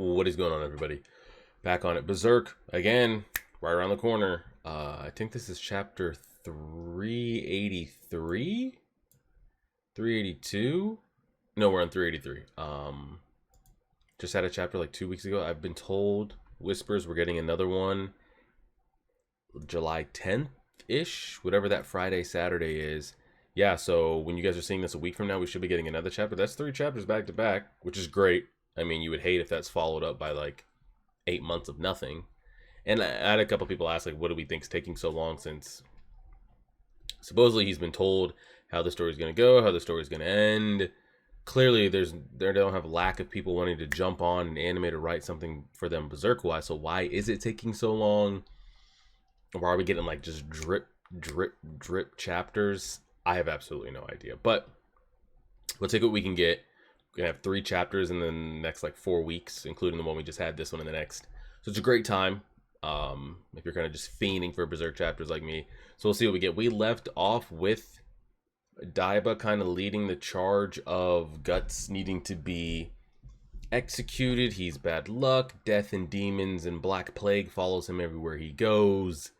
What is going on, everybody? Back on it. Berserk, again, right around the corner. I think this is chapter 383? 382? No, we're on 383. Just had a chapter like 2 weeks ago. I've been told, whispers, we're getting another one July 10th-ish, whatever that Friday, Saturday is. Yeah, so when you guys are seeing this a week from now, we should be getting another chapter. That's 3 chapters back to back, which is great. I mean, you would hate if that's followed up by like 8 months of nothing. And I had a couple people ask, like, what do we think's taking so long, since supposedly he's been told how the story's going to go, how the story's going to end. Clearly, they don't have a lack of people wanting to jump on and animate or write something for them Berserk-wise. So why is it taking so long? Why are we getting like just drip chapters? I have absolutely no idea. But we'll take what we can get. We're gonna have 3 chapters in the next like 4 weeks, including the one we just had, this one in the next. So it's a great time. If you're kind of just fiending for Berserk chapters like me. So we'll see what we get. We left off with Daiba kind of leading the charge of Guts needing to be executed. He's bad luck. Death and demons and Black Plague follows him everywhere he goes.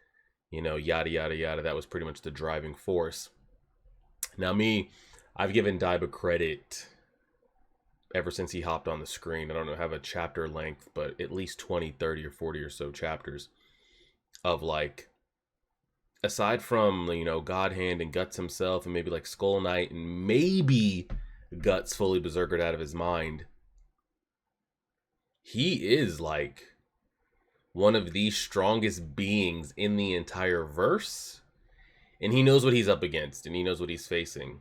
You know, yada, yada, yada. That was pretty much the driving force. Now I've given Daiba credit ever since he hopped on the screen. I don't know, have a chapter length, but at least 20, 30, or 40 or so chapters of like, aside from, you know, God Hand and Guts himself and maybe like Skull Knight and maybe Guts fully berserkered out of his mind, he is like one of the strongest beings in the entire verse, and he knows what he's up against and he knows what he's facing.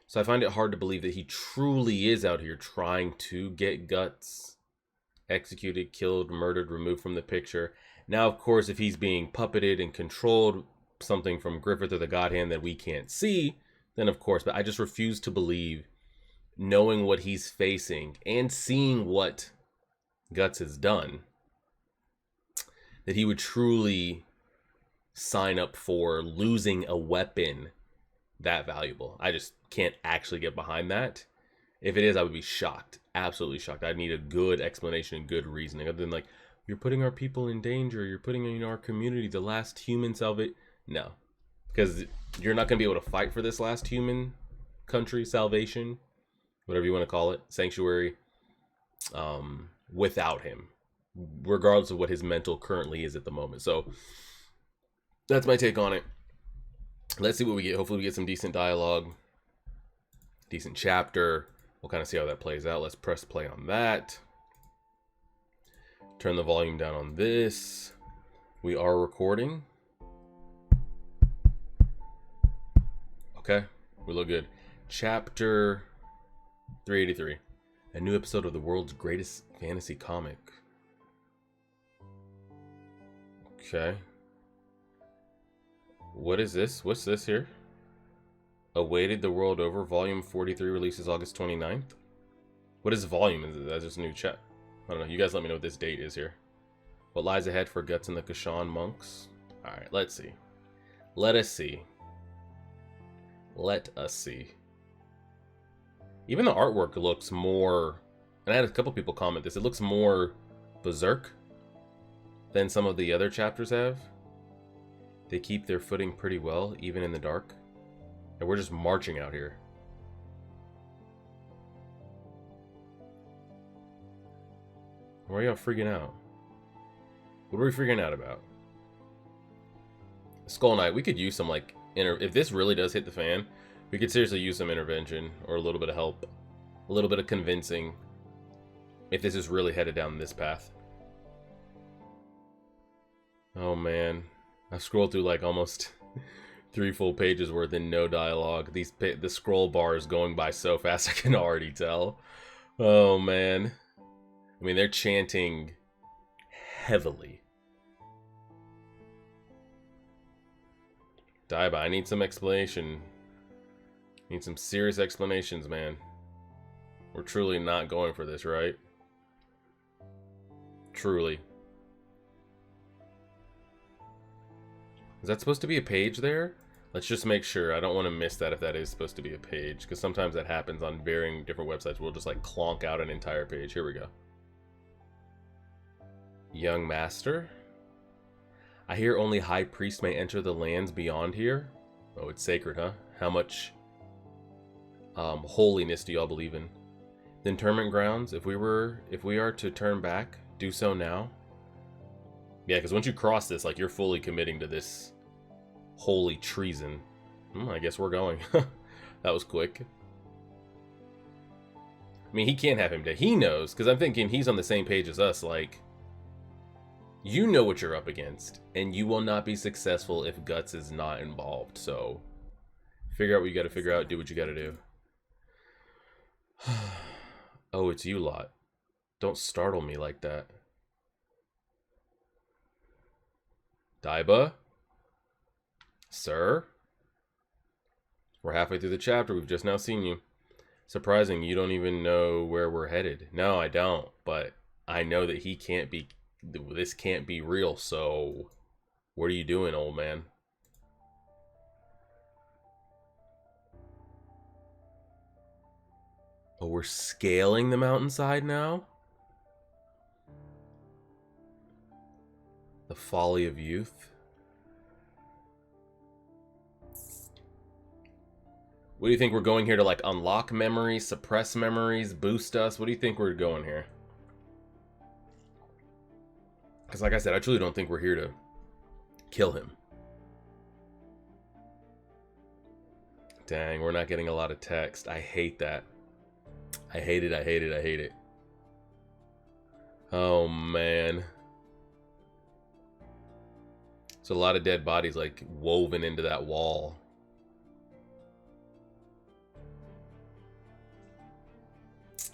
So I find it hard to believe that he truly is out here trying to get Guts executed, killed, murdered, removed from the picture. Now, of course, if he's being puppeted and controlled, something from Griffith or the God Hand that we can't see, then of course. But I just refuse to believe, knowing what he's facing and seeing what Guts has done, that he would truly sign up for losing a weapon that valuable. I just can't actually get behind that. If it is, I would be shocked, absolutely shocked. I'd need a good explanation and good reasoning, other than like, you're putting our people in danger, you're putting in our community, the last human salvation. No, because you're not going to be able to fight for this last human country salvation, whatever you want to call it, sanctuary, without him, regardless of what his mental currently is at the moment. So that's my take on it. Let's see what we get. Hopefully we get some decent dialogue, decent chapter. We'll kind of see how that plays out. Let's press play on that. Turn the volume down on this. We are recording. Okay, we look good. Chapter 383. A new episode of the world's greatest fantasy comic. Okay. What is this? What's this here? Awaited the World Over, Volume 43 releases August 29th. What is volume? Is that just a new chat? I don't know. You guys let me know what this date is here. What lies ahead for Guts and the Kashan monks? Alright, let's see. Let us see. Let us see. Even the artwork looks more... And I had a couple people comment this. It looks more Berserk than some of the other chapters have. They keep their footing pretty well, even in the dark. And we're just marching out here. Why are y'all freaking out? What are we freaking out about? Skull Knight, we could use some, like, if this really does hit the fan, we could seriously use some intervention or a little bit of help. A little bit of convincing. If this is really headed down this path. Oh, man. I've scrolled through, like, almost 3 full pages worth and no dialogue. The scroll bar is going by so fast, I can already tell. Oh, man. I mean, they're chanting heavily. Daiba, I need some explanation. Need some serious explanations, man. We're truly not going for this, right? Truly. Is that supposed to be a page there? Let's just make sure. I don't want to miss that if that is supposed to be a page, because sometimes that happens on varying different websites. We'll just like clonk out an entire page. Here we go. Young master. I hear only high priest may enter the lands beyond here. Oh, it's sacred, huh? How much holiness do y'all believe in? The internment grounds. If we are to turn back, do so now. Yeah, because once you cross this, like, you're fully committing to this holy treason. I guess we're going. That was quick. I mean, he can't have him dead. He knows, because I'm thinking he's on the same page as us. Like, you know what you're up against, and you will not be successful if Guts is not involved. So, figure out what you got to figure out. Do what you got to do. Oh, it's you lot. Don't startle me like that. Daiba? Sir? We're halfway through the chapter. We've just now seen you. Surprising, you don't even know where we're headed. No, I don't. But I know that he can't be... This can't be real, so... What are you doing, old man? Oh, we're scaling the mountainside now? The folly of youth? What do you think we're going here to, like, unlock memories, suppress memories, boost us? What do you think we're going here? Because, like I said, I truly don't think we're here to kill him. Dang, we're not getting a lot of text. I hate that. I hate it, I hate it, I hate it. Oh, man. There's a lot of dead bodies, like, woven into that wall.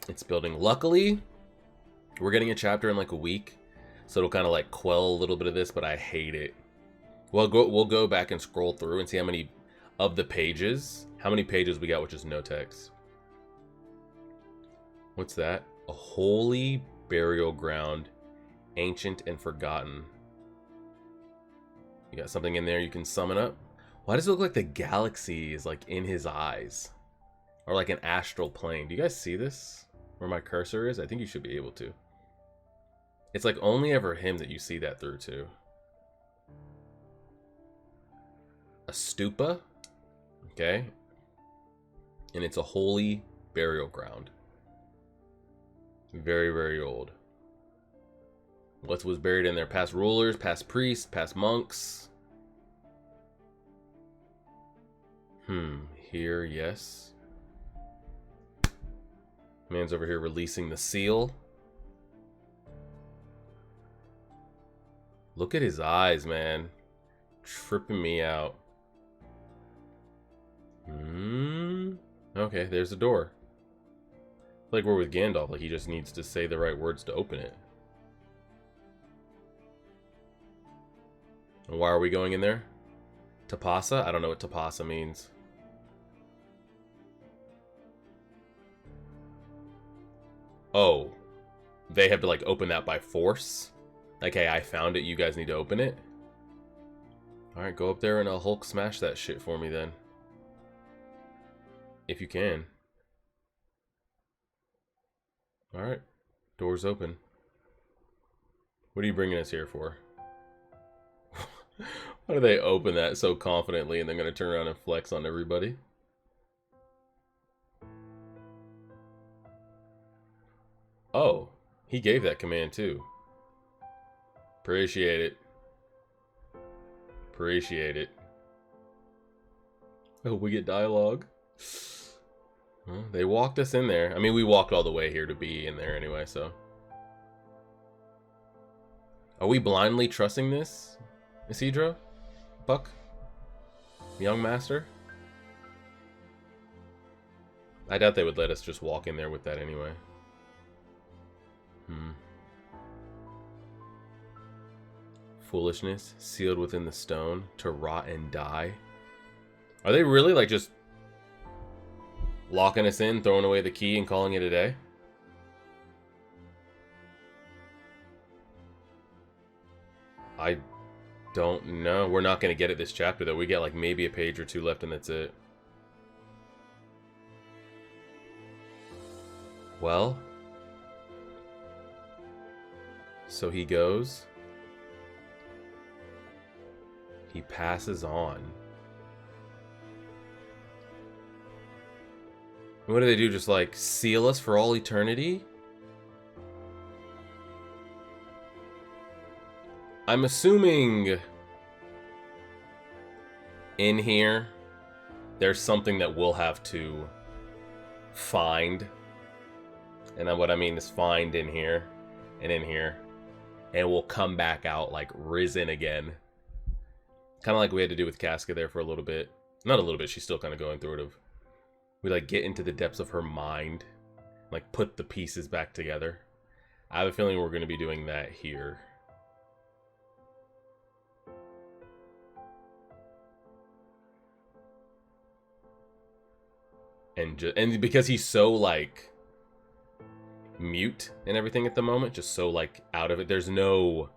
It's building. Luckily, we're getting a chapter in, like, a week. So it'll kind of, like, quell a little bit of this, but I hate it. We'll go back and scroll through and see how many of the pages, how many pages we got, which is no text. What's that? A holy burial ground, ancient and forgotten. You got something in there you can summon up? Why does it look like the galaxy is, like, in his eyes? Or like an astral plane. Do you guys see this? Where my cursor is? I think you should be able to. It's like only ever him that you see that through to. A stupa? Okay. And it's a holy burial ground. Very, very old. What was buried in there? Past rulers, past priests, past monks. Here, yes. Man's over here releasing the seal. Look at his eyes, man. Tripping me out. Okay, there's the door. Like we're with Gandalf, like he just needs to say the right words to open it. And why are we going in there? Tapasa? I don't know what Tapasa means. Oh. They have to like open that by force? Like, hey, I found it, you guys need to open it? Alright, go up there and Hulk smash that shit for me then. If you can. Alright. Door's open. What are you bringing us here for? Why do they open that so confidently and then going to turn around and flex on everybody? Oh, he gave that command too. Appreciate it. Appreciate it. I hope we get dialogue. Well, they walked us in there. I mean, we walked all the way here to be in there anyway, so. Are we blindly trusting this? Isidro? Buck? Young Master? I doubt they would let us just walk in there with that anyway. Foolishness, sealed within the stone, to rot and die. Are they really like just locking us in, throwing away the key and calling it a day? I don't know. We're not going to get it this chapter though. We get like maybe a page or two left and that's it. Well, So he goes. He passes on. What do they do? Just like seal us for all eternity? I'm assuming in here there's something that we'll have to find. And then what I mean is find in here and in here. And we'll come back out like risen again. Kind of like we had to do with Casca there for a little bit. Not a little bit, she's still kind of going through it. We like get into the depths of her mind. Like put the pieces back together. I have a feeling we're going to be doing that here. And because he's so like mute and everything at the moment, just so like out of it, there's no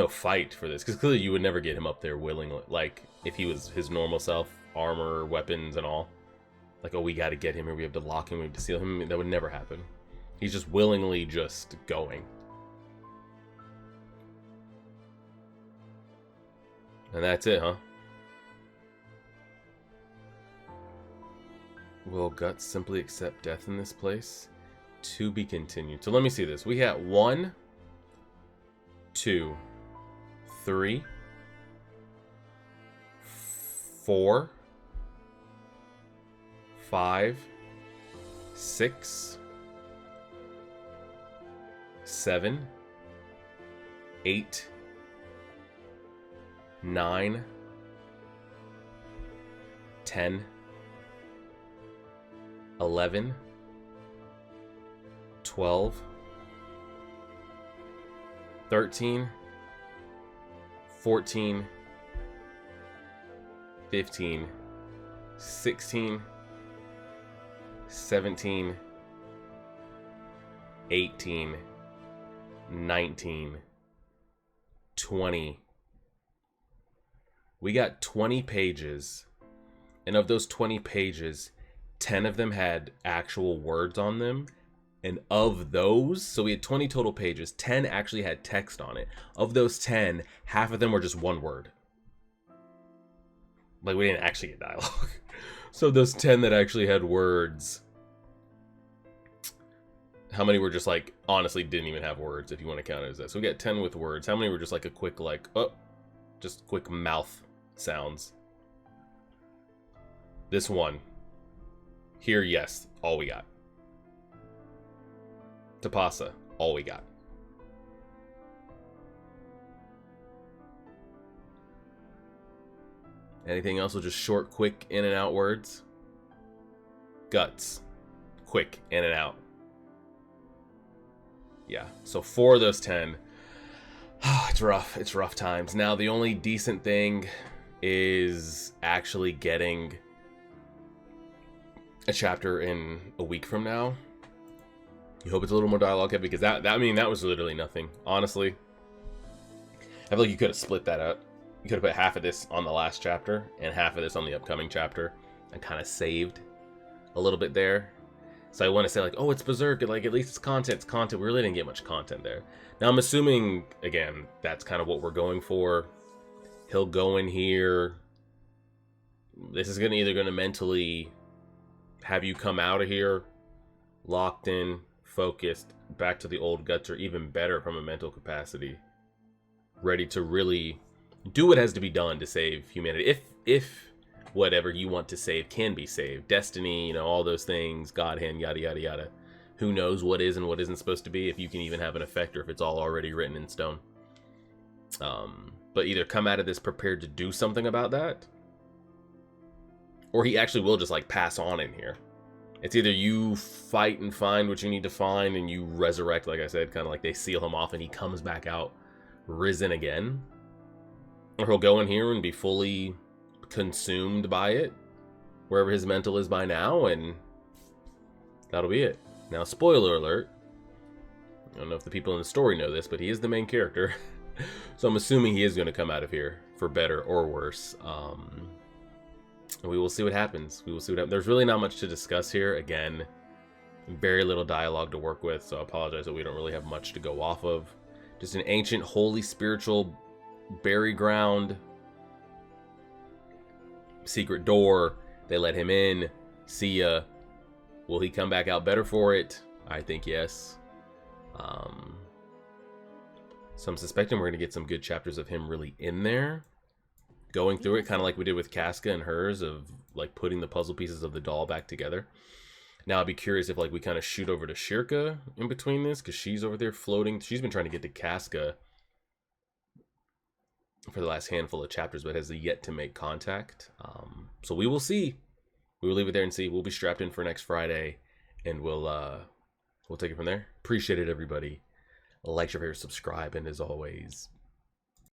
fight for this, because clearly you would never get him up there willingly, like if he was his normal self, armor, weapons and all, like, oh, we got to get him, or we have to lock him, we have to seal him. That would never happen. He's just willingly just going. And that's it, huh? Will Guts simply accept death in this place? To be continued. So let me see this. We got 1, 2, 3, 4, 5, 6, 7, 8, 9, 10, 11, 12, 13, 14, 15, 16, 17, 18, 19, 20. We got 20 pages, and of those 20 pages, 10 of them had actual words on them. And of those, so we had 20 total pages, 10 actually had text on it. Of those 10, half of them were just one word. Like, we didn't actually get dialogue. So those 10 that actually had words, how many were just like, honestly didn't even have words, if you want to count it as that. So we got 10 with words. How many were just like a quick, like, oh, just quick mouth sounds? This one. Here, yes, all we got. Tapasa, all we got. Anything else? Will just short, quick, in and out words. Guts, quick, in and out. Yeah, so 4 of those 10. It's rough. It's rough times. Now, the only decent thing is actually getting a chapter in a week from now. You hope it's a little more dialogue heavy, because that was literally nothing. Honestly, I feel like you could have split that up. You could have put half of this on the last chapter and half of this on the upcoming chapter, and kind of saved a little bit there. So I want to say, like, oh, it's Berserk, like, at least it's content. It's content. We really didn't get much content there. Now, I'm assuming, again, that's kind of what we're going for. He'll go in here. This is either going to mentally have you come out of here locked in, focused, back to the old Guts, or even better from a mental capacity, ready to really do what has to be done to save humanity. If whatever you want to save can be saved. Destiny, you know, all those things, God hand, yada, yada, yada. Who knows what is and what isn't supposed to be, if you can even have an effect, or if it's all already written in stone. But either come out of this prepared to do something about that, or he actually will just, like, pass on in here. It's either you fight and find what you need to find, and you resurrect, like I said, kind of like they seal him off and he comes back out risen again. Or he'll go in here and be fully consumed by it, wherever his mental is by now, and that'll be it. Now, spoiler alert, I don't know if the people in the story know this, but he is the main character. So I'm assuming he is going to come out of here, for better or worse. We will see what happens. We will see what happens. There's really not much to discuss here. Again, Very little dialogue to work with, so I apologize that we don't really have much to go off of. Just an ancient, holy, spiritual bury ground. Secret door. They let him in. See ya. Will he come back out better for it? I think yes. So I'm suspecting we're going to get some good chapters of him really in there. Going through it, kind of like we did with Casca and hers, of like putting the puzzle pieces of the doll back together. Now I'd be curious if like we kind of shoot over to Shirka in between this, because she's over there floating. She's been trying to get to Casca for the last handful of chapters, but has yet to make contact. So we will see. We will leave it there and see. We'll be strapped in for next Friday, and we'll take it from there. Appreciate it, everybody. Like, share, subscribe, and as always,